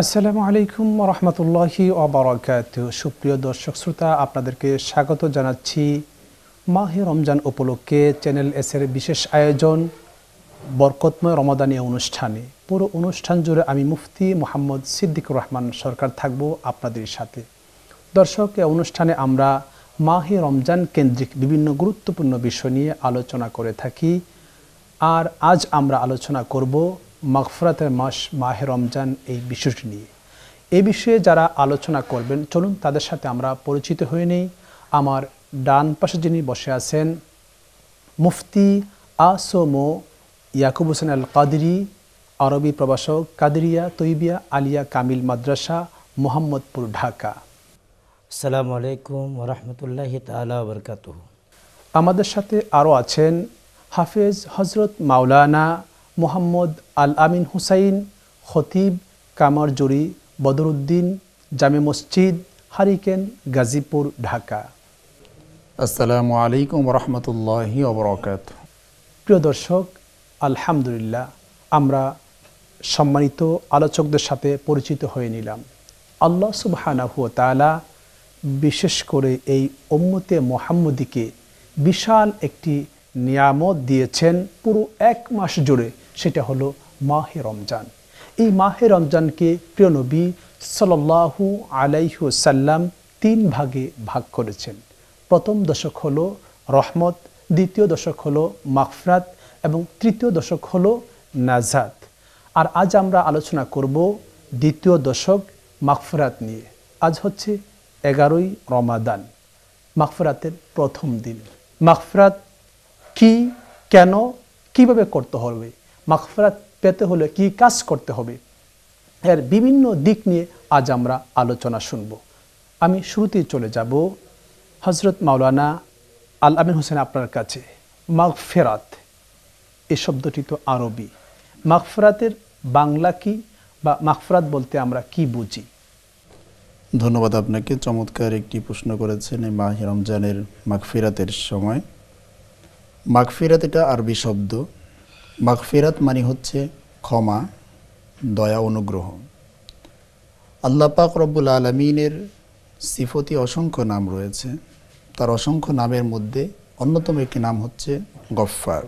আসসালামু আলাইকুম ওয়া রাহমাতুল্লাহি ওয়া বারাকাতুহু। সুপ্রিয় দর্শক শ্রোতা, আপনাদেরকে স্বাগত জানাচ্ছি মাহে রমজান উপলক্ষে চ্যানেল এসের বিশেষ আয়োজন বরকতময় রমাদানী অনুষ্ঠানে। পুরো অনুষ্ঠান জুড়ে আমি মুফতি মোহাম্মদ সিদ্দিকুর রহমান সরকার থাকব আপনাদের সাথে। দর্শক, এই অনুষ্ঠানে আমরা মাহে রমজান কেন্দ্রিক বিভিন্ন গুরুত্বপূর্ণ বিষয় নিয়ে আলোচনা করে থাকি। আর আজ আমরা আলোচনা করব মাগফিরাতের মাস মাহে রমজান এই বিষয়টি নিয়ে। এই বিষয়ে যারা আলোচনা করবেন, চলুন তাদের সাথে আমরা পরিচিত হয়ে নেই। আমার ডান পাশে যিনি বসে আছেন, মুফতি আসোমো ইয়াকুব হোসেন আল কাদেরী, আরবি প্রভাষক, কাদেরিয়া তৈবিয়া আলিয়া কামিল মাদ্রাসা, মোহাম্মদপুর, ঢাকা। আসসালামু আলাইকুম ওয়া রাহমাতুল্লাহি তাআলা ওয়া বারাকাতুহু। আমাদের সাথে আরও আছেন হাফেজ হজরত মাওলানা মোহাম্মদ আল আমিন হুসাইন, খতিব, কামারজুরি বদরুদ্দিন জামে মসজিদ, হারিকেন, গাজীপুর, ঢাকা। আসসালামু আলাইকুম ওয়া রাহমাতুল্লাহি ওয়া বারাকাতুহু। প্রিয় দর্শক, আলহামদুলিল্লাহ আমরা সম্মানিত আলোচকদের সাথে পরিচিত হয়ে নিলাম। আল্লাহ সুবহানাহু ওয়া তাআলা বিশেষ করে এই উম্মতে মুহাম্মদীকে বিশাল একটি নিয়ামত দিয়েছেন পুরো এক মাস জুড়ে, সেটা হলো মাহে রমজান। এই মাহে রমজানকে প্রিয় নবী সাল্লাল্লাহু আলাইহি ওয়াসাল্লাম 3 ভাগে ভাগ করেছেন। প্রথম দশক হলো রহমত, দ্বিতীয় দশক হলো মাগফিরাত এবং তৃতীয় দশক হলো নাজাত। আর আজ আমরা আলোচনা করব দ্বিতীয় দশক মাগফিরাত নিয়ে। আজ হচ্ছে 11ই রমাদান, মাগফিরাতের প্রথম দিন। মাগফিরাত কি, কেন, কিভাবে করতে হবে, মাগফিরাত পেতে হলে কি কাজ করতে হবে, এর বিভিন্ন দিক নিয়ে আজ আমরা আলোচনা শুনব। আমি শুরুতেই চলে যাব হজরত মাওলানা আল আমিন হোসেন আপনার কাছে। মাগফিরাত এই শব্দটি তো আরবি, মাগফিরাতের বাংলা কি, বা মাগফিরাত বলতে আমরা কি বুঝি? ধন্যবাদ আপনাকে, চমৎকার একটি প্রশ্ন করেছেন এই মাহে রমজানের মাগফিরাতের সময়। মাগফিরাত এটা আরবি শব্দ। মাগফিরাত মানে হচ্ছে ক্ষমা, দয়া, অনুগ্রহ। আল্লাহ পাক রব্বুল আলামিনের সিফতি অসংখ্য নাম রয়েছে। তার অসংখ্য নামের মধ্যে অন্যতম একটি নাম হচ্ছে গফফার,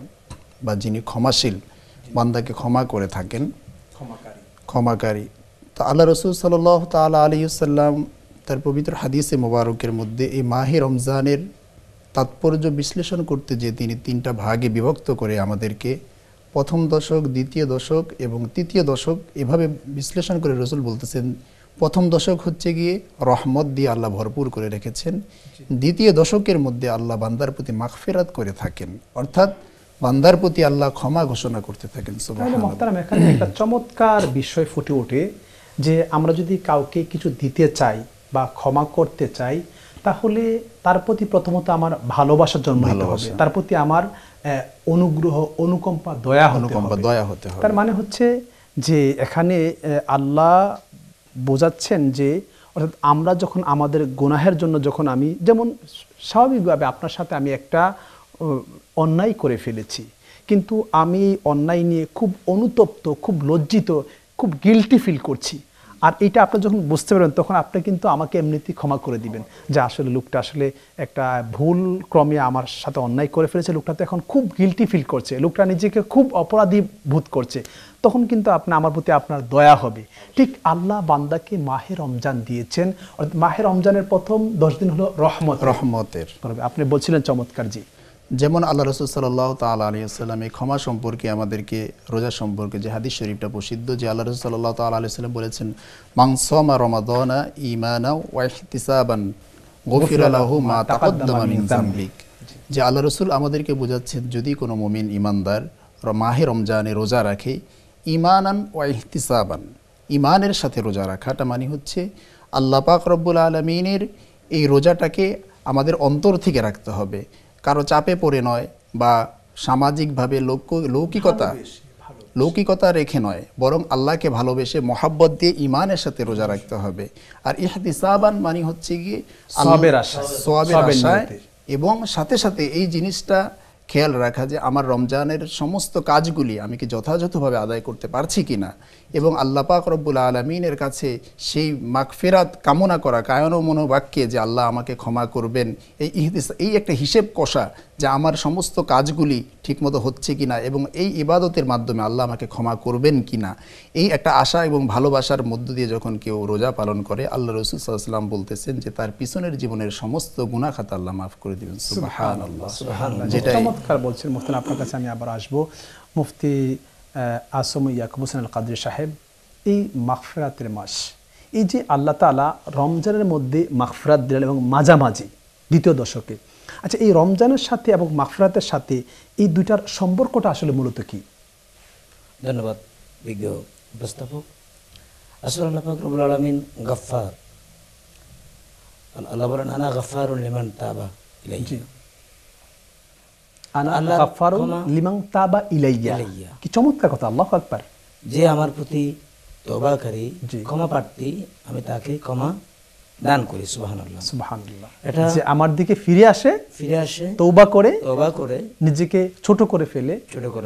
বা যিনি ক্ষমাশীল, বান্দাকে ক্ষমা করে থাকেন, ক্ষমাকারী। তো আল্লাহ রসুল সাল্লাল্লাহু তাআলা আলাইহি ওয়াসাল্লাম তার পবিত্র হাদিসে মোবারকের মধ্যে এই মাহে রমজানের তাৎপর্য বিশ্লেষণ করতে যে তিনি 3টা ভাগে বিভক্ত করে আমাদেরকে প্রথম দশক, দ্বিতীয় দশক এবং তৃতীয় দশক এভাবে বিশ্লেষণ করে রসুল বলতেছেন, প্রথম দশক হচ্ছে গিয়ে রহমত দিয়ে আল্লাহ ভরপুর করে রেখেছেন। দ্বিতীয় দশকের মধ্যে আল্লাহ বান্দার প্রতি মাগফিরাত করে থাকেন, অর্থাৎ বান্দার প্রতি আল্লাহ ক্ষমা ঘোষণা করতে থাকেন। সুবহানাল্লাহ। এখানে একটা চমৎকার বিষয় ফুটে ওঠে যে আমরা যদি কাউকে কিছু দিতে চাই বা ক্ষমা করতে চাই, তাহলে তার প্রতি প্রথমত আমার ভালোবাসা জন্মাতে হবে, তার প্রতি আমার অনুগ্রহ, অনুকম্পা, দয়া হতে হবে। তার মানে হচ্ছে যে এখানে আল্লাহ বোঝাচ্ছেন যে অর্থাৎ আমরা যখন আমাদের গুনাহের জন্য, যখন আমি যেমন স্বাভাবিকভাবে আপনার সাথে আমি একটা অন্যায় করে ফেলেছি, কিন্তু আমি অন্যায় নিয়ে খুব অনুতপ্ত, খুব লজ্জিত, খুব গিল্টি ফিল করছি, আর এটা আপনি যখন বুঝতে পারবেন তখন আপনি কিন্তু আমাকে এমনিতেই ক্ষমা করে দিবেন যে আসলে লোকটা আসলে একটা ভুল ক্রমে আমার সাথে অন্যায় করে ফেলেছে, লোকটা তো এখন খুব গিল্টি ফিল করছে, লোকটা নিজেকে খুব অপরাধী বোধ করছে, তখন কিন্তু আপনি আমার প্রতি আপনার দয়া হবে। ঠিক আল্লাহ বান্দাকে মাহে রমজান দিয়েছেন, মাহে রমজানের প্রথম 10 দিন হলো রহমতের। আপনি বলছিলেন চমৎকার। জি, যেমন আল্লাহ রসুল সাল্লাল্লাহু তাআলা আলাইহি ওয়াসাল্লাম এই ক্ষমা সম্পর্কে আমাদেরকে, রোজা সম্পর্কে যে হাদিস শরীফটা প্রসিদ্ধ, যে আল্লাহ রসুল সাল্লাল্লাহু তাআলা আলাইহি ওয়াসাল্লাম বলেছেন, মান সামা রমাদানা ঈমানাও ওয়া ইহতিসাবান গুফিরা লাহু মা তাকদ্দামা মিন যামবিক। যে আল্লাহ রসুল আমাদেরকে বোঝাচ্ছেন, যদি কোনো মুমিন ইমানদার মাহে রমজানে রোজা রাখে, ঈমানান ওয়া ইহতিসাবান, ঈমানের সাথে রোজা রাখাটা মানে হচ্ছে আল্লাহ পাক রব্বুল আলামিনের এই রোজাটাকে আমাদের অন্তর থেকে রাখতে হবে, কারো চাপে পড়ে নয়, বা সামাজিকভাবে লৌকিকতা রেখে নয়, বরং আল্লাহকে ভালোবেসে মহাব্বত দিয়ে ঈমানের সাথে রোজা রাখতে হবে। আর ইহতিসাবান মানে হচ্ছে গিয়ে সওয়াবের আশায়, এবং সাথে সাথে এই জিনিসটা খেয়াল রাখা যে আমার রমজানের সমস্ত কাজগুলি আমি কি যথাযথভাবে আদায় করতে পারছি কিনা, এবং আল্লাহ পাক রব্বুল আলামিনের কাছে সেই মাগফিরাত কামনা করা কায়ন ও মনোবাক্যে যে আল্লাহ আমাকে ক্ষমা করবেন, এই একটা হিসেব কষা যে আমার সমস্ত কাজগুলি ঠিকমতো হচ্ছে কিনা এবং এই ইবাদতের মাধ্যমে আল্লাহ আমাকে ক্ষমা করবেন কিনা, এই একটা আশা এবং ভালোবাসার মধ্য দিয়ে যখন কেউ রোজা পালন করে, আল্লাহ রাসূল সাল্লাল্লাহু আলাইহি ওয়াসাল্লাম বলতেছেন যে তার পিছনের জীবনের সমস্ত গুনাহ খাতা আল্লাহ মাফ করে দিবেন। সুবহানাল্লাহ। যেটা চমৎকার বলছেন মুফতি। আপনার কাছে আমি আবার আসবো। মুফতি আসম ইয়াকুব হোসেন আল কাদরি সাহেব, এই মাগফিরাতের মাস, এই যে আল্লাহ তাআলা রমজানের মধ্যে মাগফিরাত দিলেন এবং মাঝামাঝি দ্বিতীয় দশকে, আচ্ছা এই রমজানের সাথে এবং মাগফিরাতের সাথে এই দুইটার সম্পর্কটা আসলে মূলত কি? ধন্যবাদ বিজ্ঞ উপস্থাপক। আসলে আল্লাহ পাক রব্বুল আলামিন গফফার, আল্লাহ বলেন আনা গফফারুন লিমান তাবা ইলাইয়া, আনা গাফফারুন লিমান তাবা ইলাইয়া। কি চমৎকার কথা, আল্লাহু আকবার। যে আমার প্রতি তওবাকারী, ক্ষমা প্রার্থী, আমি তাকে ক্ষমা দান করি। সুবহানাল্লাহ, সুবহানাল্লাহ। এটা যে আমার দিকে ফিরে আসে তওবা করে নিজেকে ছোট করে ফেলে,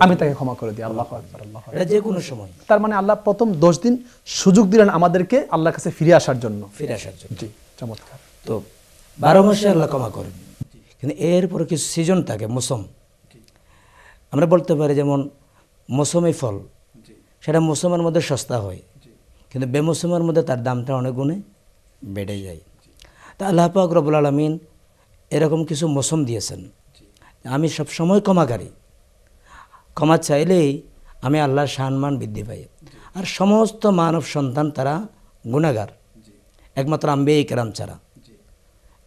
আমি তাকে ক্ষমা করে দিই। আল্লাহু আকবার, আল্লাহু আকবার। এটা যে কোনো সময়। তার মানে আল্লাহ প্রথম 10 দিন সুযোগ দিলেন আমাদেরকে আল্লাহর কাছে ফিরে আসার জন্য। জি, চমৎকার। তো 12 মাসে আল্লাহ ক্ষমা করেন, কিন্তু এরপরে কিছু সিজন থাকে, মৌসুম। আমরা বলতে পারি যেমন মৌসুমি ফল, সেটা মৌসুমের মধ্যে সস্তা হয়, কিন্তু বেমৌসুমের মধ্যে তার দামটা অনেক গুণে বেড়ে যায়। তা আল্লাহ পাক রব্বুল আলামিন এরকম কিছু মৌসুম দিয়েছেন। আমি সব সময় ক্ষমাকারী, ক্ষমা চাইলেই আমি আল্লাহর সম্মান বৃদ্ধি পাই। আর সমস্ত মানব সন্তান তারা গুনাহগার, একমাত্র আম্বিয়া কেরাম ছাড়া।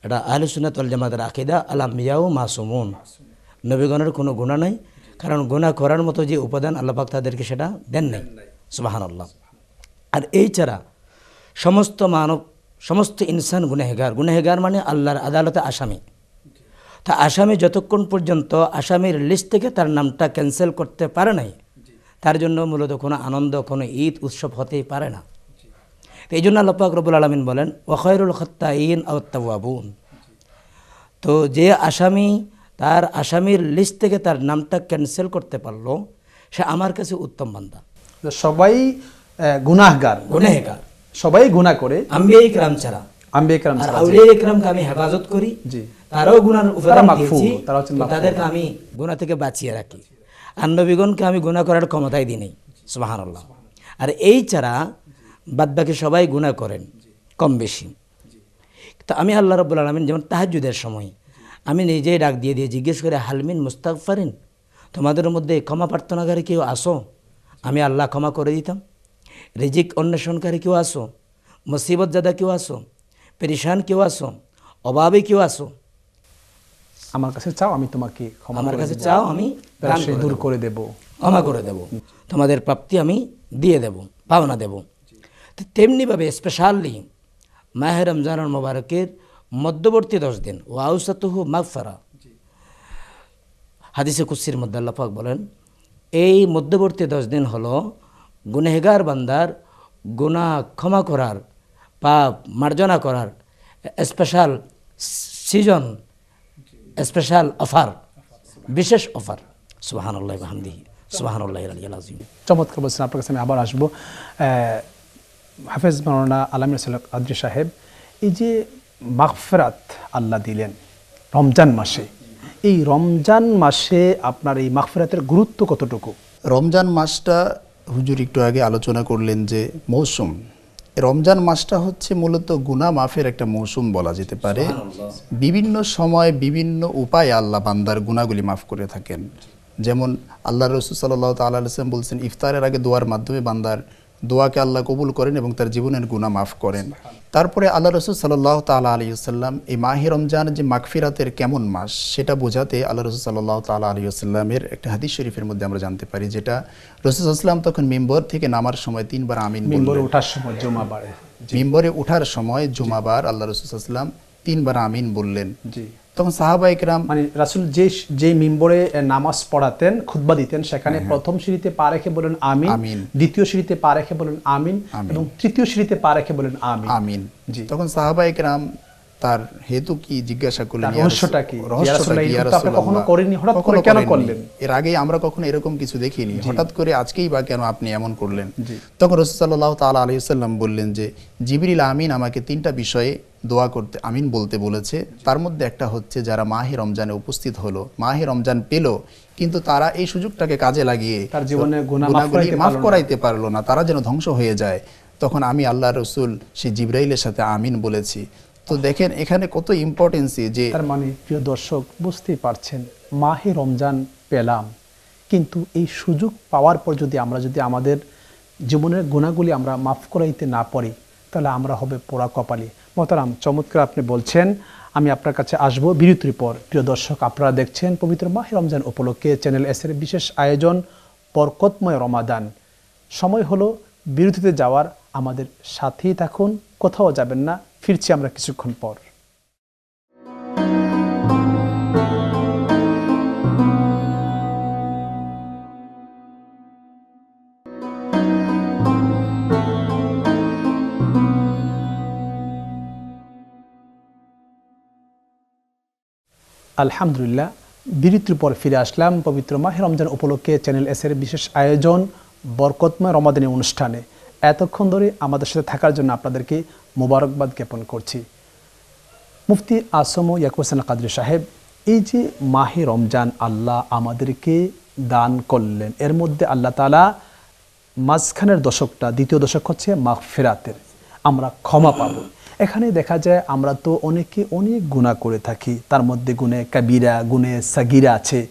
এটা আহলে সুন্নাত ওয়াল জামাতের আকীদা, আল আম্বিয়াউ মাসুমুন, নবীগণের কোনো গুনাহ নাই, কারণ গুনাহ করার মতো যে উপাদান আল্লাহ পাক তাদেরকে সেটা দেন নাই। সুবহানাল্লাহ। আর এই ছাড়া সমস্ত মানব, সমস্ত ইনসান গুনাহগার। গুনাহগার মানে আল্লাহর আদালতে আসামি। তা আসামি যতক্ষণ পর্যন্ত আসামির লিস্ট থেকে তার নামটা ক্যান্সেল করতে পারে নাই, তার জন্য মূলত কোনো আনন্দ, কোনো ঈদ উৎসব হতেই পারে না। এই জন্য আল্লাহ পাক রব্বুল আলামিন বলেন ওয়া খায়রুল খাত্তাইন আত তাওয়াবুন। তো যে আসামি তার আসামির লিস্ট থেকে তার নামটা ক্যান্সেল করতে পারলো, সে আমার কাছে উত্তম বান্দা। সবাই গুনাহগার, সবাই গুনাহ করে, আম্বিয়া ইকরাম ছাড়া। আর আউলিয়া ইকরামকে আমি হেফাজত করি, তারাও গুনার উপাদান দিয়েছি, তাদেরকে আমি গুনাহ থেকে বাঁচিয়ে রাখি। আর নবীগণকে আমি গুনাহ করার ক্ষমতাই দিই নাই। সুবহানাল্লাহ। আর এই ছাড়া বাদবাকি সবাই গুনাহ করেন কম বেশি। তো আমি আল্লাহ রাব্বুল আলামিন যেমন তাহাজ্জুদের সময় আমি নিজেই ডাক দিয়ে জিজ্ঞেস করে হালমিন মুস্তাগফারিন, তোমাদের মধ্যে ক্ষমা প্রার্থনাকারী কেউ আসো? আমি আল্লাহ ক্ষমা করে দিতাম। রিজিক অন্বেষণকারী কেউ আসো? মুসিবত জাদা কেউ আসো? পেরেশান কেউ আসো? অভাবে কেউ আসো? আমার কাছে চাও, আমি তোমাকে ক্ষমা, আমার কাছে চাও, আমি দূর করে দেব, ক্ষমা করে দেব, তোমাদের প্রাপ্তি আমি দিয়ে দেব, পাওনা দেব। তো তেমনিভাবে স্পেশালি মাহে রমজানুল মুবারকের মধ্যবর্তী 10 দিন ও আউসাতুহু মাগফিরা, হাদিসে কুদসির মধ্যে আল্লাহ পাক বলেন এই মধ্যবর্তী 10 দিন হলো গুনাহগার বান্দার গুনাহ ক্ষমা করার, পাপ মার্জনা করার স্পেশাল সিজন, স্পেশাল অফার, বিশেষ অফার। সুবহানাল্লাহি ওয়া বিহামদিহি, সুবহানাল্লাহিল আলিয়্যিল আযীম। চমৎকার বলছেন। আপনার কাছে আমি আবার আসবো। হাফেজ মাওলানা আলামিন কাদরি সাহেব, এই যে মাগফিরাত আল্লাহ দিলেন রমজান মাসে, এই রমজান মাসে আপনার এই মাগফিরাতের গুরুত্ব কতটুকু? রমজান মাসটা হুজুর একটু আগে আলোচনা করলেন যে মৌসুম, রমজান মাসটা হচ্ছে মূলত গুনাহ মাফের একটা মৌসুম বলা যেতে পারে। বিভিন্ন সময় বিভিন্ন উপায়ে আল্লাহ বান্দার গুনাহগুলি মাফ করে থাকেন। যেমন আল্লাহ রাসূল সাল্লাল্লাহু তাআলা আলাইহি ওয়াসাল্লাম বলছেন ইফতারের আগে দোয়ার মাধ্যমে বান্দার দোয়াকে আল্লাহ কবুল করেন এবং তার জীবনের গুনাহ মাফ করেন। তারপরে আল্লাহ রাসূল সাল্লাল্লাহু তাআলা আলাইহি ওয়াসাল্লাম এই মাহে রমজান যে মাগফিরাতের কেমন মাস সেটা বোঝাতে আল্লাহ রাসূল সাল্লাল্লাহু তাআলা আলাইহি ওয়াসাল্লামের একটা হাদিস শরীফের মধ্যে আমরা জানতে পারি, যেটা রাসূল সাল্লাল্লাহু আলাইহি ওয়াসাল্লাম তখন মিম্বর থেকে নামার সময় 3 বার আমিন বললেন। মিম্বরে ওঠার সময় জুমাবারে, মিম্বরে ওঠার সময় জুমাবার আল্লাহ রাসূল সাল্লাল্লাহু আলাইহি ওয়াসাল্লাম 3 বার আমিন বললেন। জি, তখন সাহাবায়ে কেরাম, মানে রাসূল যে মিম্বরে নামাজ পড়াতেন, খুতবা দিতেন, সেখানে প্রথম সিঁড়িতে পা রেখে বলেন আমিন, দ্বিতীয় সিঁড়িতে পা রেখে বলেন আমিন, এবং তৃতীয় সিঁড়িতে পা রেখে বলেন আমিন। জি, তখন সাহাবায়ে কেরাম তার হেতু কি জিজ্ঞাসা করলেন, তার ইয়া রহস্যটা কি? রহস্যটা কি, ইয়া ইয়া রাসূলুল্লাহ, আপনি কখনো রাসূলুল্লাহ? করেননি, হঠাৎ করে কখনো কেন করেননি। করলেন? এর আগে আমরা কখনো এরকম কিছু দেখিনি, হঠাৎ করে আজকেই বা কেন আপনি এমন করলেন? জি। তখন রাসূল সাল্লাল্লাহু তাআলা আলাইহি ওয়াসাল্লাম বললেন যে জিবরিল আমিন আমাকে 3টা বিষয়ে দোয়া করতে, আমিন বলতে বলেছে। তার মধ্যে একটা হচ্ছে যারা মাহে রমজানে উপস্থিত হলো, মাহে রমজান পেল, কিন্তু তারা এই সুযোগটাকে কাজে লাগিয়ে তার জীবনে গুনাহ গুনাহগুলি মাফ পারলো না। করাইতে পারলো না, তারা যেন ধ্বংস হয়ে যায়, তখন আমি আল্লাহ রসুল সেই জিবরাইলের সাথে আমিন বলেছি। তো দেখেন এখানে কত ইম্পর্টেন্সি, যে তার মানে প্রিয় দর্শক বুঝতেই পারছেন, মাহে রমজান পেলাম, কিন্তু এই সুযোগ পাওয়ার পর যদি আমরা আমাদের জীবনের গুণাগুলি আমরা মাফ করাইতে না পারি, তাহলে আমরা হবে পোড়া কপালি। মোহতারাম, চমৎকার আপনি বলছেন। আমি আপনার কাছে আসবো বিরতির পর। প্রিয় দর্শক, আপনারা দেখছেন পবিত্র মাহে রমজান উপলক্ষে চ্যানেল এসের বিশেষ আয়োজন বরকতময় রমাদান। সময় হলো বিরতিতে যাওয়ার, আমাদের সাথেই থাকুন, কোথাও যাবেন না, ফিরছি আমরা কিছুক্ষণ পর। আলহামদুলিল্লাহ, বিরতির পর ফিরে আসলাম পবিত্র মাহে রমজান উপলক্ষে চ্যানেল এসের বিশেষ আয়োজন বরকতময় রমাদানী অনুষ্ঠানে। এতক্ষণ ধরে আমাদের সাথে থাকার জন্য আপনাদেরকে মোবারকবাদ জ্ঞাপন করছি। মুফতি আসম ইয়াকুব হোসেন কাদরী সাহেব, এই যে মাহে রমজান আল্লাহ আমাদেরকে দান করলেন, এর মধ্যে আল্লাহ তাআলা মাঝখানের দশকটা, দ্বিতীয় দশক হচ্ছে মাগফিরাতের, আমরা ক্ষমা পাবো। এখানে দেখা যায় আমরা তো অনেকে অনেক গুনাহ করে থাকি, তার মধ্যে গুনে কাবিরা, গুনে সাগিরা আছে।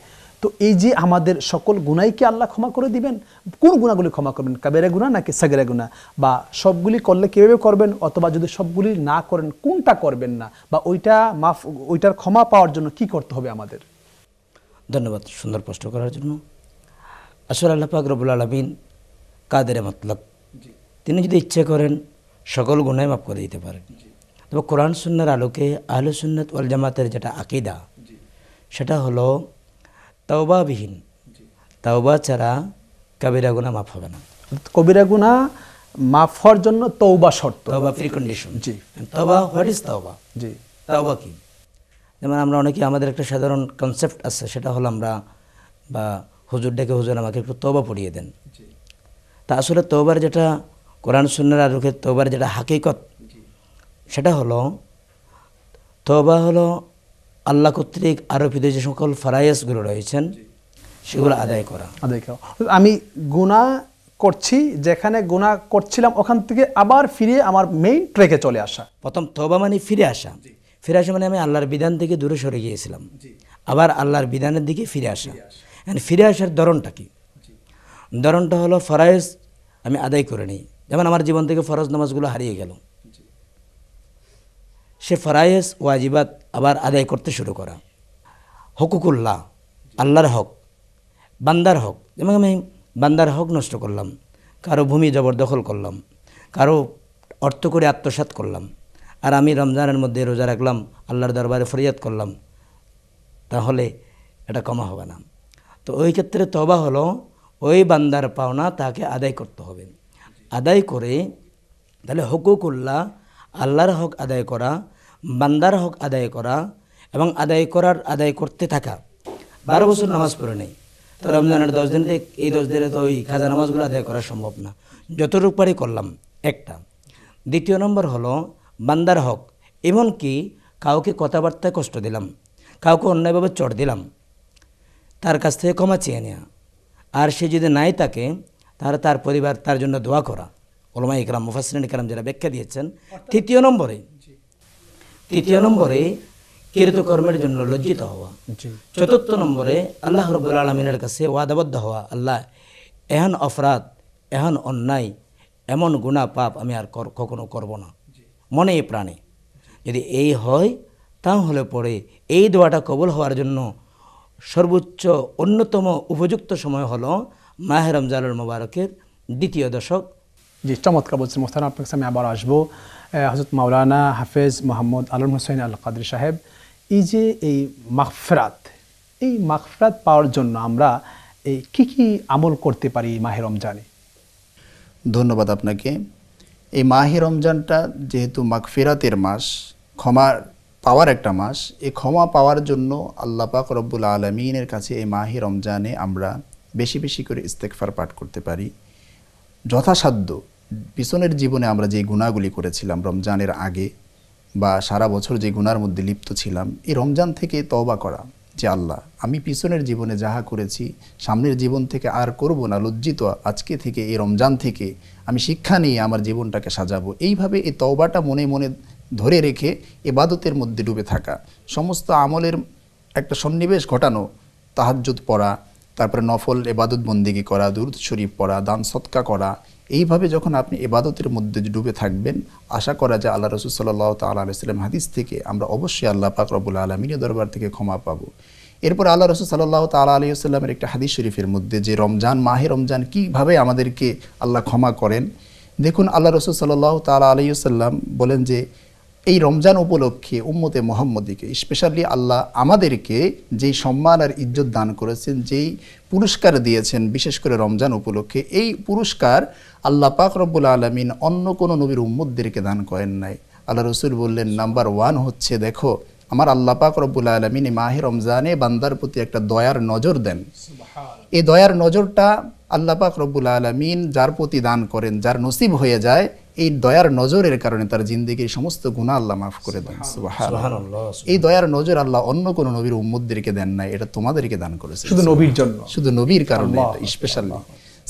তো এই যে আমাদের সকল গুনাই কি আল্লাহ ক্ষমা করে দিবেন? কোন গুনাহগুলি ক্ষমা করবেন, কাবিরা গুনাহ নাকি সাগিরা গুনাহ? বা সবগুলি করলে কিভাবে করবেন, অথবা যদি সবগুলি না করেন কোনটা করবেন না, বা ওইটার ক্ষমা পাওয়ার জন্য কি করতে হবে আমাদের? ধন্যবাদ সুন্দর প্রশ্ন করার জন্য। আসলে আল্লাহ পাক রব্বুল আলামিন কাদের মতলব, তিনি যদি ইচ্ছে করেন সকল গুনাহ মাফ করে দিতে পারেন। তবে কোরআন সুন্নাহর আলোকে আহলে সুন্নাত ওয়াল জামাতের যেটা আকীদা, সেটা হলো তাওবাবিহীন, তাওবা ছাড়া কাবিরা গুনাহ মাফ হবে না। কবিরা গুনাহ মাফ হওয়ার জন্য তওবা শর্ত, তাওবা প্রি কন্ডিশন। জি। তাওবা, হোয়াট ইজ তাওবা? জি। তাওবা কি? যেমন আমরা অনেকে, আমাদের একটা সাধারণ কনসেপ্ট আছে, সেটা হলো আমরা বা হুজুর ডেকে, হুজুর আমাকে একটু তওবা পড়িয়ে দেন। তা আসলে তওবার যেটা কোরআন সুন্নাহর আলোকে তওবার যেটা হাকিকত, সেটা হলো তওবা হলো আল্লাহ কর্তৃক আরোপিত যে সকল ফরায়েজগুলো রয়েছেন সেগুলো আদায় করা। আমি গুনাহ করছি, যেখানে গুনাহ করছিলাম ওখান থেকে আবার ফিরে আমার মেইন ট্র্যাকে চলে আসা। প্রথম তওবা মানে ফিরে আসা। ফিরে আসা মানে আমি আল্লাহর বিধান থেকে দূরে সরে গিয়েছিলাম, আবার আল্লাহর বিধানের দিকে ফিরে আসা। ফিরে আসার ধরনটা কি? ধরনটা হলো ফরায়েজ আমি আদায় করে নিই। যেমন আমার জীবন থেকে ফরজ নামাজগুলো হারিয়ে গেল, সে ফরায়েজ ওয়াজিবাত আবার আদায় করতে শুরু করা। হকুকুল্লাহ, আল্লাহর হক, বান্দার হক। যেমন আমি বান্দার হক নষ্ট করলাম, কারো ভূমি জবরদখল করলাম, কারো অর্থ করে আত্মসাৎ করলাম, আর আমি রমজানের মধ্যে রোজা রাখলাম, আল্লাহর দরবারে ফরিয়াদ করলাম, তাহলে এটা ক্ষমা হবে না। তো ওই ক্ষেত্রে তওবা হলো ওই বান্দার পাওনা তাকে আদায় করতে হবে। আদায় করে তাহলে হুকুকুল্লাহ, আল্লাহর হক আদায় করা, বান্দার হক আদায় করা, এবং আদায় করতে থাকা। 12 বছর নামাজ পড়ে নেই, তো রমজানের 10 দিন, এই 10 দিনে তো ওই কাজা নামাজগুলো আদায় করা সম্ভব না। যতটুকু পারি করলাম, একটা। দ্বিতীয় নম্বর হলো বান্দার হক, এমনকি কাউকে কথাবার্তায় কষ্ট দিলাম, কাউকে অন্যায়ভাবে চড় দিলাম, তার কাছ থেকে ক্ষমা চেয়ে নেওয়া। আর সে যদি নাই থাকে তাহলে তার পরিবার, তার জন্য দোয়া করা। উলামা ইকরাম, মুফাসসিরিন ইকরাম যারা ব্যাখ্যা দিয়েছেন। তৃতীয় নম্বরে কৃতকর্মের জন্য লজ্জিত হওয়া। চতুর্থ নম্বরে আল্লাহ রাব্বুল আলামিনের কাছে ওয়াদাবদ্ধ হওয়া, আল্লাহ এহেন অপরাধ, এহেন অন্যায়, এমন গুনাহ পাপ আমি আর কখনো করব না, মনে প্রাণে। যদি এই হয় তাহলে পরে এই দোয়াটা কবুল হওয়ার জন্য সর্বোচ্চ অন্যতম উপযুক্ত সময় হলো মাহে রমজানুল মুবারকের দ্বিতীয় দশক। জি, চমৎকার বলছেন মোহতারাম। আপনার কাছে আমি আবার আসবো। হযরত মাওলানা হাফেজ মোহাম্মদ আলম হোসেন আল কাদরী সাহেব, এই যে এই মাগফিরাত পাওয়ার জন্য আমরা এই কি আমল করতে পারি মাহে রমজানে? ধন্যবাদ আপনাকে। এই মাহে রমজানটা যেহেতু মাগফিরাতের মাস, ক্ষমার পাওয়ার একটা মাস। এই ক্ষমা পাওয়ার জন্য আল্লাহ পাক রব্বুল আলামিনের কাছে এই মাহে রমজানে আমরা বেশি বেশি করে ইস্তেগফার পাঠ করতে পারি। যথাসাধ্য পিছনের জীবনে আমরা যে গুনাহগুলি করেছিলাম রমজানের আগে বা সারা বছর যে গুনার মধ্যে লিপ্ত ছিলাম, এই রমজান থেকে তওবা করা যে আল্লাহ আমি পিছনের জীবনে যাহা করেছি সামনের জীবন থেকে আর করব না, লজ্জিত আজকে থেকে এই রমজান থেকে আমি শিক্ষা নিয়ে আমার জীবনটাকে সাজাবো। এইভাবে এই তওবাটা মনে মনে ধরে রেখে ইবাদতের মধ্যে ডুবে থাকা, সমস্ত আমলের একটা সন্নিবেশ ঘটানো, তাহাজ্জুদ পড়া, তারপরে নফল ইবাদত বন্দেগী করা, দুরূদ শরীফ পড়া, দান সদকা করা। এইভাবে যখন আপনি ইবাদতের মধ্যে ডুবে থাকবেন, আশা করা যায় আল্লাহ রাসূল সাল্লাল্লাহু তাআলা আলাইহি ওয়াসাল্লাম হাদিস থেকে আমরা অবশ্যই আল্লাহ পাক রব্বুল আলামিনের দরবার থেকে ক্ষমা পাবো। এরপর আল্লাহ রাসূল সাল্লাল্লাহু তাআলা আলাইহি ওয়াসাল্লামের একটা হাদিস শরীফের মধ্যে যে রমজান, মাহে রমজান কীভাবে আমাদেরকে আল্লাহ ক্ষমা করেন, দেখুন আল্লাহ রাসূল সাল্লাল্লাহু তাআলা আলাইহি ওয়াসাল্লাম বলেন যে এই রমজান উপলক্ষে উম্মতে মুহাম্মদীকে স্পেশালি আল্লাহ আমাদেরকে যেই সম্মান আর ইজ্জত দান করেছেন, যেই পুরস্কার দিয়েছেন বিশেষ করে রমজান উপলক্ষে, এই পুরস্কার আল্লাহ পাক রব্বুল আলামিন অন্য কোনো নবীর উম্মতদেরকে দান করেন নাই। আল্লাহ রসুল বললেন নাম্বার 1 হচ্ছে, দেখো আমার আল্লাহ পাক রব্বুল আলামিন এই মাহে রমজানে বান্দার প্রতি একটা দয়ার নজর দেন। এই দয়ার নজরটা আল্লাহ পাক রব্বুল আলামিন যার প্রতি দান করেন, যার নসিব হয়ে যায়, এই দয়ার নজরের কারণে তার জিন্দেগির সমস্ত গুনাহ আল্লাহ মাফ করে দেন। সুবহানাল্লাহ। এই দয়ার নজর আল্লাহ অন্য কোনো নবীর উম্মতদেরকে দেন নাই, এটা তোমাদেরকে দান করেছে শুধু নবীর জন্য, শুধু নবীর কারণে স্পেশালি।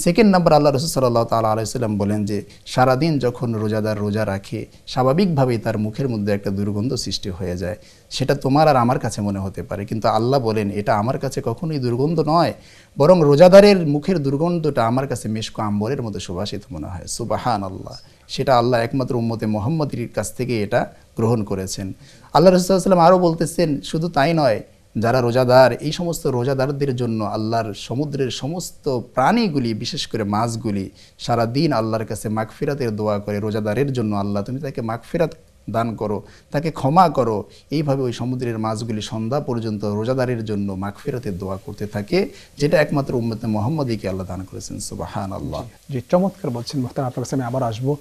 সেকেন্ড নাম্বার আল্লাহ রাসূল সাল্লাল্লাহু তাআলা আলাইহি সাল্লাম বলেন যে সারাদিন যখন রোজাদার রোজা রাখে স্বাভাবিকভাবেই তার মুখের মধ্যে একটা দুর্গন্ধ সৃষ্টি হয়ে যায়, সেটা তোমার আর আমার কাছে মনে হতে পারে, কিন্তু আল্লাহ বলেন এটা আমার কাছে কখনোই দুর্গন্ধ নয়, বরং রোজাদারের মুখের দুর্গন্ধটা আমার কাছে মিশক আম্বরের মতো সুবাসিত মনে হয়। সুবহানাল্লাহ। সেটা আল্লাহ একমাত্র উম্মতে মুহাম্মদীর কাছ থেকে এটা গ্রহণ করেছেন। আল্লাহ রাসূল সাল্লাল্লাহু আলাইহি ওয়াসাল্লাম আরও বলতেছেন শুধু তাই নয়, যারা রোজাদার, এই সমস্ত রোজাদারদের জন্য আল্লাহর সমুদ্রের সমস্ত প্রাণীগুলি বিশেষ করে মাছগুলি সারা দিন আল্লাহর কাছে মাগফিরাতের দোয়া করে, রোজাদারের জন্য আল্লাহ তুমি তাকে মাগফিরাত দান করো, তাকে ক্ষমা করো। এইভাবে ওই সমুদ্রের মাছগুলি সন্ধ্যা পর্যন্ত রোজাদারের জন্য মাগফিরাতের দোয়া করতে থাকে, যেটা একমাত্র উম্মতে মুহাম্মদীকে আল্লাহ দান করেছেন। সুবহানাল্লাহ। জি, চমৎকার বলছেন মুহতারাম। আপনার কাছে আমি আবার আসবো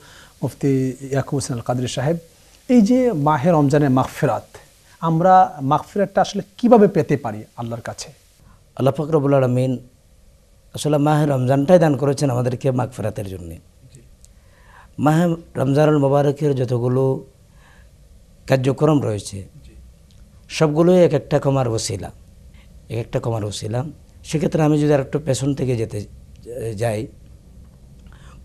মুফতি ইয়াকুব হোসেন আল কাদরী সাহেব। এই যে মাহে রমজানের মাগফিরাত, আমরা মাগফিরাতটা আসলে কিভাবে পেতে পারি আল্লাহর কাছে? আল্লাহ পাক রব্বুল আলামিন আসলে মাহে রমজানটাই দান করেছেন আমাদেরকে মাগফিরাতের জন্য। মাহে রমজানুল মুবারকের যতগুলো কার্যক্রম রয়েছে সবগুলোই এক একটা ক্ষমার ওসিলা, এক একটা ক্ষমার ওসিলা। সেক্ষেত্রে আমি যদি আরেকটু পেছন থেকে যেতে যাই,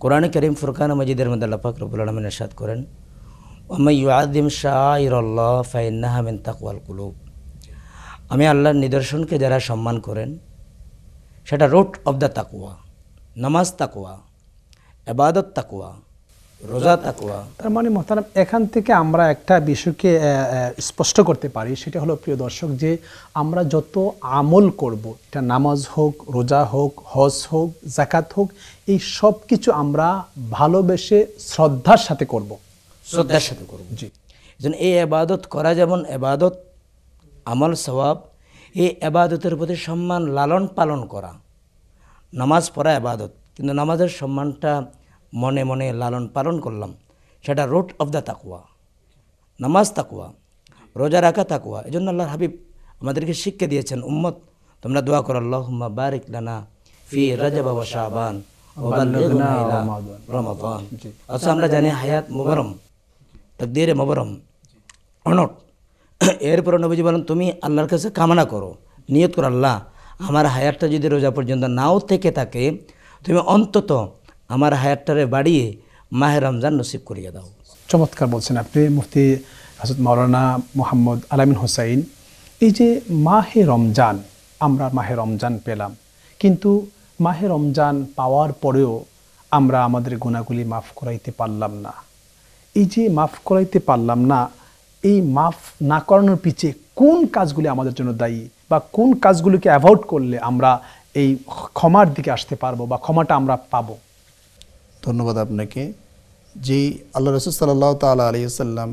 কোরআনে কারীম ফুরকান মাজিদের মধ্যে আল্লাহ পাক রব্বুল আলামিন ইরশাদ করেন ওয়ামান ইউআযিম শাআইরাল্লাহ ফাইন্নাহা মিন তাকওয়াল কুলুব। আমি আল্লাহর নিদর্শনকে যারা সম্মান করেন সেটা রুট অফ দ্য তাকওয়া, নামাজ তাকওয়া, ইবাদত তাকওয়া, রোজা তাকওয়া। তার মানে মুহতারাম এখান থেকে আমরা একটা বিষয়কে স্পষ্ট করতে পারি, সেটা হলো প্রিয় দর্শক, যে আমরা যত আমল করব, এটা নামাজ হোক, রোজা হোক, হজ হোক, যাকাত হোক, এই সব কিছু আমরা ভালোবেসে শ্রদ্ধার সাথে করব, শ্রদ্ধার সাথে করব। জি, যেন এই ইবাদত করা যেমন ইবাদত, আমল সওয়াব, এই ইবাদতের প্রতি সম্মান লালন পালন করা। নামাজ পড়া ইবাদত, কিন্তু নামাজের সম্মানটা মনে মনে লালন পালন করলাম, সেটা রুট অফ দ্য তাকওয়া। নামাজ তাকওয়া, রোজা রাখা তাকওয়া। এই জন্য আল্লাহর হাবিব আমাদেরকে শিক্ষা দিয়েছেন, উম্মত তোমরা দোয়া করো আল্লাহুম্মা বারিক লানা ফি রাজব ওয়া শাবান ওয়া বাল্লিগনা ইলা রমাদান। আচ্ছা, আমরা জানি হায়াত মুবারম, তাকদীরে মুবারম, অনট। এরপর নবীজি বলেন তুমি আল্লাহর কাছে কামনা করো, নিয়ত করো, আল্লাহ আমার হায়াতটা যদি রোজা পর্যন্ত নাও থেকে থাকে, তুমি অন্তত আমার হায়াতটারে বাড়িয়ে মাহে রমজান নসিব করিয়ে দাও। চমৎকার বলছেন আপনি মুফতি হযরত মাওলানা মোহাম্মদ আলামিন হোসাইন। এই যে মাহে রমজান, আমরা মাহে রমজান পেলাম, কিন্তু মাহে রমজান পাওয়ার পরেও আমরা আমাদের গুনাহগুলি মাফ করাইতে পারলাম না। এই যে মাফ করাইতে পারলাম না, এই মাফ না করানোর পিছে কোন কাজগুলি আমাদের জন্য দায়ী, বা কোন কাজগুলিকে অ্যাভয়েড করলে আমরা এই ক্ষমার দিকে আসতে পারবো বা ক্ষমাটা আমরা পাবো? ধন্যবাদ আপনাকে। যে আল্লাহ রাসূল সাল্লাল্লাহু তাআলা আলাইহি ওয়াসাল্লাম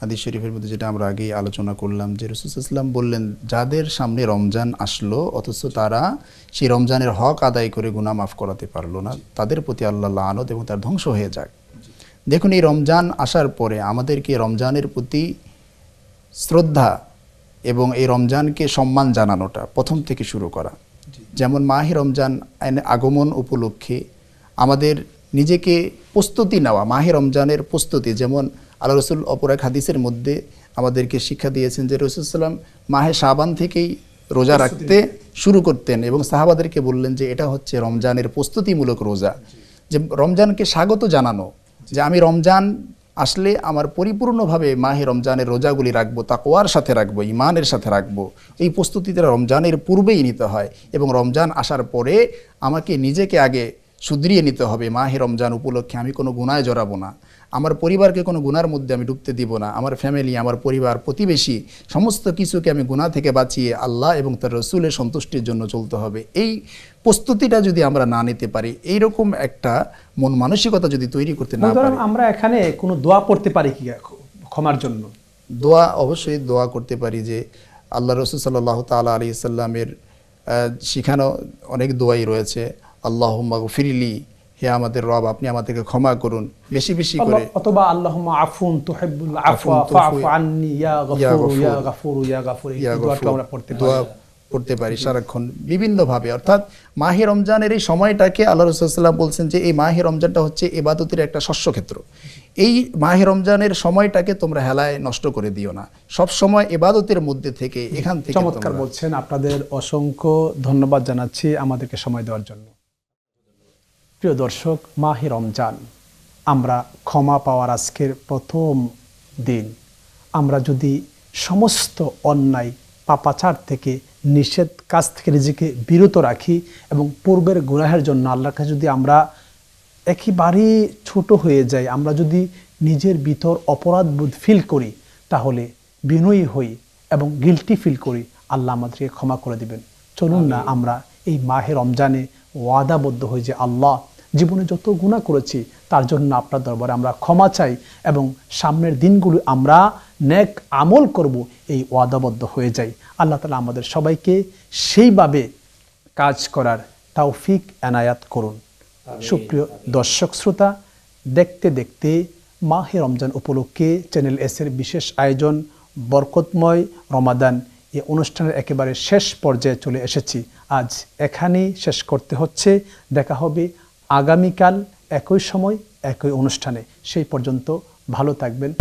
হাদিস শরীফের মধ্যে যেটা আমরা আগেই আলোচনা করলাম, যে রাসূল সাল্লাল্লাহু আলাইহি ওয়াসাল্লাম বললেন যাদের সামনে রমজান আসলো অথচ তারা সেই রমজানের হক আদায় করে গুনাহ মাফ করাতে পারলো না, তাদের প্রতি আল্লাহ লানত এবং তার ধ্বংস হয়ে যায়। দেখুন, এই রমজান আসার পরে আমাদেরকে রমজানের প্রতি শ্রদ্ধা এবং এই রমজানকে সম্মান জানানোটা প্রথম থেকে শুরু করা। যেমন মাহে রমজান আগমন উপলক্ষে আমাদের নিজেকে প্রস্তুতি নেওয়া, মাহে রমজানের প্রস্তুতি। যেমন আল্লাহ রসুল অপর এক হাদিসের মধ্যে আমাদেরকে শিক্ষা দিয়েছেন যে রসুল সাল্লাম মাহে শাবান থেকেই রোজা রাখতে শুরু করতেন এবং সাহাবাদেরকে বললেন যে এটা হচ্ছে রমজানের প্রস্তুতিমূলক রোজা, যে রমজানকে স্বাগত জানানো, যে আমি রমজান আসলে আমার পরিপূর্ণভাবে মাহে রমজানের রোজাগুলি রাখবো, তাকওয়ার সাথে রাখবো, ইমানের সাথে রাখবো। এই প্রস্তুতিটা রমজানের পূর্বেই নিতে হয় এবং রমজান আসার পরে আমাকে নিজেকে আগে শুধরিয়ে নিতে হবে। মাহে রমজান উপলক্ষে আমি কোনো গুনায় জড়াবো না, আমার পরিবারকে কোনো গুনার মধ্যে আমি ঢুকতে দিব না, আমার ফ্যামিলি, আমার পরিবার, প্রতিবেশী সমস্ত কিছুকে আমি গুনাহ থেকে বাঁচিয়ে আল্লাহ এবং তার রসুলের সন্তুষ্টির জন্য চলতে হবে। এই প্রস্তুতিটা যদি আমরা না নিতে পারি, এইরকম একটা মন মানসিকতা যদি তৈরি করতে না পারি, আমরা এখানে কোনো দোয়া পড়তে পারি কি ক্ষমার জন্য? দোয়া অবশ্যই দোয়া করতে পারি, যে আল্লাহ রসুল সাল্লাল্লাহু তাআলা আলাইহি সাল্লামের শিখানো অনেক দোয়াই রয়েছে। আল্লাহুম্মা গফিরলি, হে আমাদের রব আপনি আমাদেরকে ক্ষমা করুন, বেশি বেশি করে। অথবা আল্লাহুম্মা আফুন তুহিব্বুল আফওয়া ফাআফু আন্নি ইয়া গফুর ইয়া গফুর ইয়া গফুর, এই দোয়াটা আমরা পড়তে পারি। দোয়া পড়তে পারি সারাক্ষণ বিভিন্নভাবে। অর্থাৎ মাহে রমজানের এই সময়টাকে আল্লাহ রাসূল সাল্লাল্লাহু আলাইহি ওয়াসাল্লাম বলছেন যে এই মাহে রমজানটা হচ্ছে ইবাদতের একটা শস্যক্ষেত্র। এই মাহে রমজানের সময়টাকে তোমরা হেলায় নষ্ট করে দিও না, সব সময় ইবাদতের মধ্যে থেকে এখান থেকে। চমৎকার বলছেন, আপনাদের অসংখ্য ধন্যবাদ জানাচ্ছি আমাদেরকে সময় দেওয়ার জন্য। প্রিয় দর্শক, মাহে রমজান, আমরা ক্ষমা পাওয়ার আজকের প্রথম দিন। আমরা যদি সমস্ত অন্যায় পাপাচার থেকে, নিষেধ কাজ থেকে নিজেকে বিরত রাখি এবং পূর্বের গুনাহের জন্য আল্লাহর কাছে যদি আমরা একেবারেই ছোট হয়ে যাই, আমরা যদি নিজের ভিতর অপরাধবোধ ফিল করি, তাহলে বিনয়ী হই এবং গিল্টি ফিল করি, আল্লাহ আমাদেরকে ক্ষমা করে দিবেন। চলুন না আমরা এই মাহে রমজানে ওয়াদাবদ্ধ হই যে আল্লাহ, জীবনে যত গুনাহ করেছি তার জন্য আপনার দরবারে আমরা ক্ষমা চাই এবং সামনের দিনগুলো আমরা নেক আমল করব, এই ওয়াদাবদ্ধ হয়ে যাই। আল্লাহ তাআলা আমাদের সবাইকে সেইভাবে কাজ করার তৌফিক এনায়াত করুন। সুপ্রিয় দর্শক শ্রোতা, দেখতে দেখতে মাহে রমজান উপলক্ষে চ্যানেল এসের বিশেষ আয়োজন বরকতময় রমাদান, এই অনুষ্ঠানের একেবারে শেষ পর্যায়ে চলে এসেছি। আজ এখানেই শেষ করতে হচ্ছে। দেখা হবে আগামীকাল একই সময় একই অনুষ্ঠানে। সেই পর্যন্ত ভালো থাকবেন।